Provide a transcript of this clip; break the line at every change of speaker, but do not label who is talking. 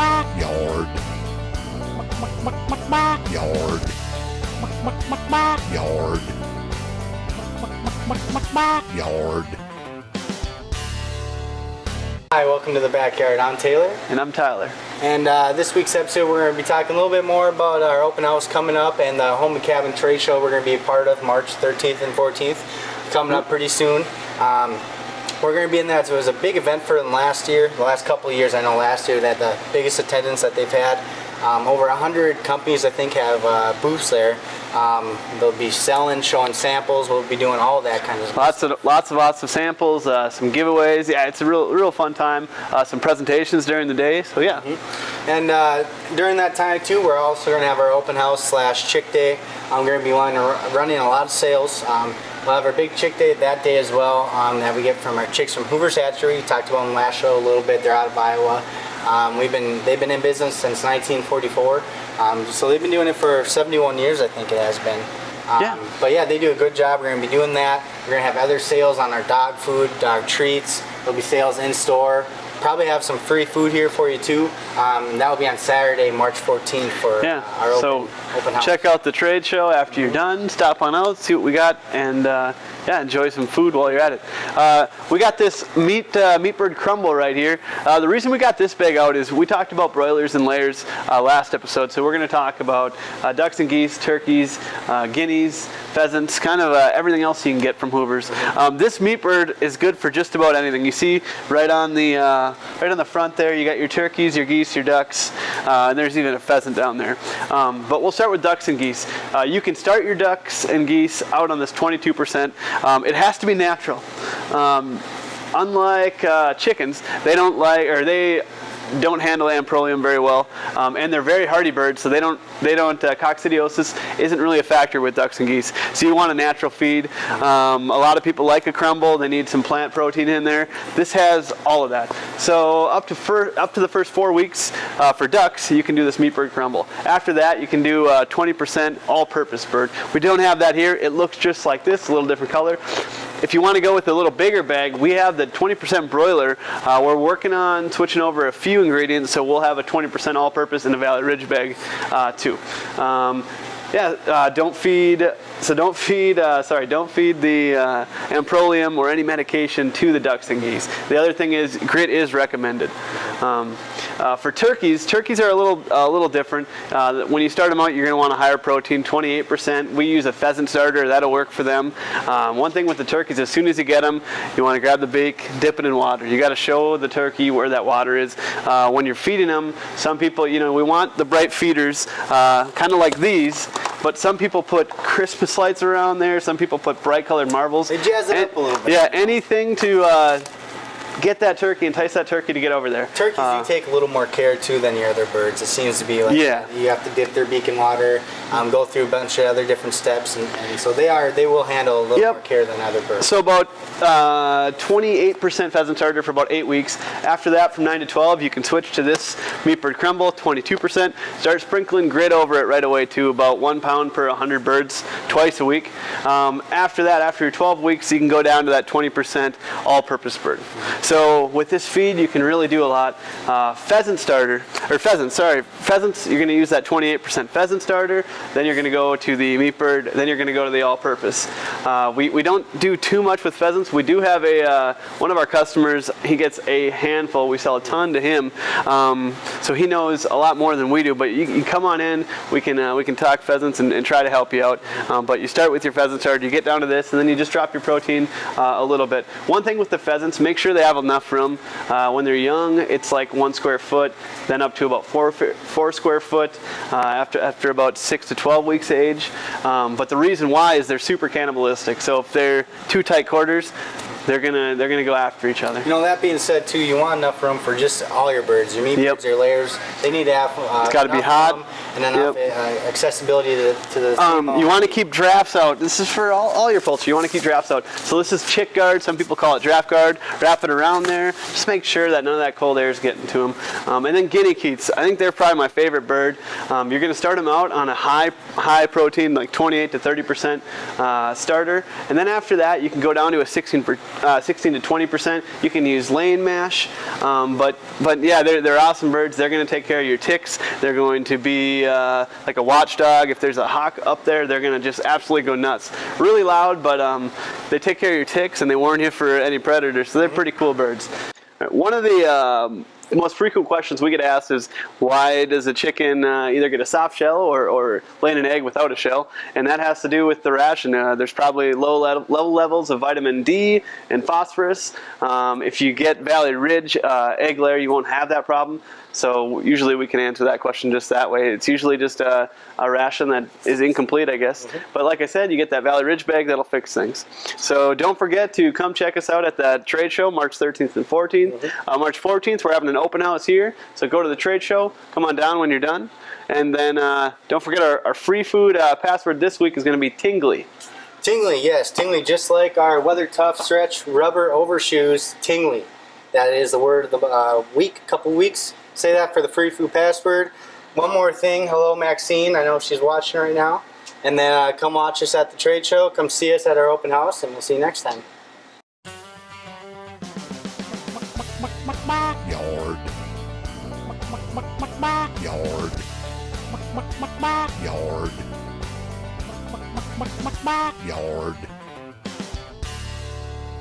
Backyard. Backyard. Backyard. Backyard.
Hi, welcome to the Backyard. I'm Taylor.
And I'm Tyler.
And this week's episode, we're going to be talking a little bit more about our open house coming up and the Home and Cabin Trade Show we're going to be a part of March 13th and 14th, coming up pretty soon. We're going to be in that. So it was a big event for them last year. The last couple of years, I know last year they had the biggest attendance that they've had. Over 100 companies, I think, have booths there. They'll be selling, showing samples. We'll be doing all that kind of stuff.
Lots of samples, some giveaways. Yeah, it's a real fun time. Some presentations during the day. So yeah.
And during that time too, we're also going to have our open house / chick day. I'm going to be running a lot of sales. We'll have our big chick day that day as well. That we get from our chicks from Hoover's Hatchery. We talked about them last show a little bit. They're out of Iowa. They've been in business since 1944. So they've been doing it for 71 years, I think it has been. But yeah, they do a good job. We're going to be doing that. We're going to have other sales on our dog food, dog treats. There'll be sales in store. Probably have some free food here for you too. That will be on Saturday, March 14th for our open house.
Check out the trade show after you're done. Stop on out, see what we got, and enjoy some food while you're at it. We got this meat bird crumble right here. The reason we got this bag out is we talked about broilers and layers last episode, so we're going to talk about ducks and geese, turkeys, guineas, pheasants, kind of everything else you can get from Hoover's. This meat bird is good for just about anything. You see right on the front there, you got your turkeys, your geese, your ducks, and there's even a pheasant down there. But we'll start with ducks and geese. You can start your ducks and geese out on this 22%. It has to be natural. Unlike chickens, they don't handle amprolium very well, and they're very hardy birds, so they don't coccidiosis isn't really a factor with ducks and geese. So you want a natural feed. A lot of people like a crumble. They need some plant protein in there. This has all of that. So up to the first 4 weeks for ducks, you can do this meat bird crumble. After that, you can do 20% all-purpose bird. We don't have that here. It looks just like this, a little different color. If you want to go with a little bigger bag, we have the 20% broiler. We're working on switching over a few ingredients, so we'll have a 20% all-purpose in a Valley Ridge bag too. Don't feed the amprolium or any medication to the ducks and geese. The other thing is grit is recommended. For turkeys are a little different. When you start them out, you're going to want a higher protein, 28%. We use a pheasant starter. That'll work for them. One thing with the turkeys, as soon as you get them, you want to grab the beak, dip it in water. You got to show the turkey where that water is. When you're feeding them, some people, we want the bright feeders, kind of like these. But some people put Christmas lights around there. Some people put bright colored marbles.
They jazz it up a little bit.
Yeah, anything to get that turkey, entice that turkey to get over there.
Turkeys do take a little more care too than your other birds. It seems to be like you have to dip their beak in water, go through a bunch of other different steps, and so they will handle a little more care than other birds.
So about 28% pheasant starter for about 8 weeks. After that, from 9 to 12, you can switch to this meat bird crumble, 22%. Start sprinkling grit over it right away to about 1 pound per 100 birds twice a week. After that, after your 12 weeks, you can go down to that 20% all-purpose bird. So with this feed, you can really do a lot. Pheasants, you're going to use that 28% pheasant starter, then you're going to go to the meat bird, then you're going to go to the all-purpose. We don't do too much with pheasants. We do have one of our customers, he gets a handful. We sell a ton to him, so he knows a lot more than we do, but you come on in, we can talk pheasants and try to help you out. But you start with your pheasant starter, you get down to this, and then you just drop your protein a little bit. One thing with the pheasants, make sure they have enough room. When they're young, it's like 1 square foot, then up to about 4 square foot after about 6 to 12 weeks of age. But the reason why is they're super cannibalistic. So if they're too tight quarters, they're gonna go after each other.
That being said too, you want enough room for just all your birds, your meat birds, your layers. They need to have
it's got to be hot
and enough accessibility to the
you want to keep drafts out. This is for all your poultry. You want to keep drafts out. So this is chick guard. Some people call it draft guard. Wrap it around there. Just make sure that none of that cold air is getting to them. And then guinea geese. I think they're probably my favorite bird. You're going to start them out on a high protein, like 28 to 30% starter, and then after that you can go down to a 16% 16 to 20%. You can use lane mash, but yeah, they're awesome birds. They're going to take care of your ticks. They're going to be like a watchdog. If there's a hawk up there, they're going to just absolutely go nuts. Really loud, but they take care of your ticks and they warn you for any predators. So they're pretty cool birds. One of the most frequent questions we get asked is, why does a chicken either get a soft shell or lay an egg without a shell? And that has to do with the ration. There's probably low levels of vitamin D and phosphorus. If you get Valley Ridge egg layer, you won't have that problem. So usually we can answer that question just that way. It's usually just a ration that is incomplete, I guess. But like I said, you get that Valley Ridge bag, that'll fix things. So don't forget to come check us out at that trade show, March 13th and 14th. March 14th, we're having an open house here. So go to the trade show, come on down when you're done. And then don't forget our free food password this week is going to be Tingly.
Tingly, yes, Tingly, just like our Weather Tough Stretch rubber overshoes, Tingly. That is the word of the week, couple weeks. Say that for the free food password. One more thing, hello Maxine, I know she's watching right now. And then come watch us at the trade show, come see us at our open house, and we'll see you next time.
Yard. Yard. Yard. Yard.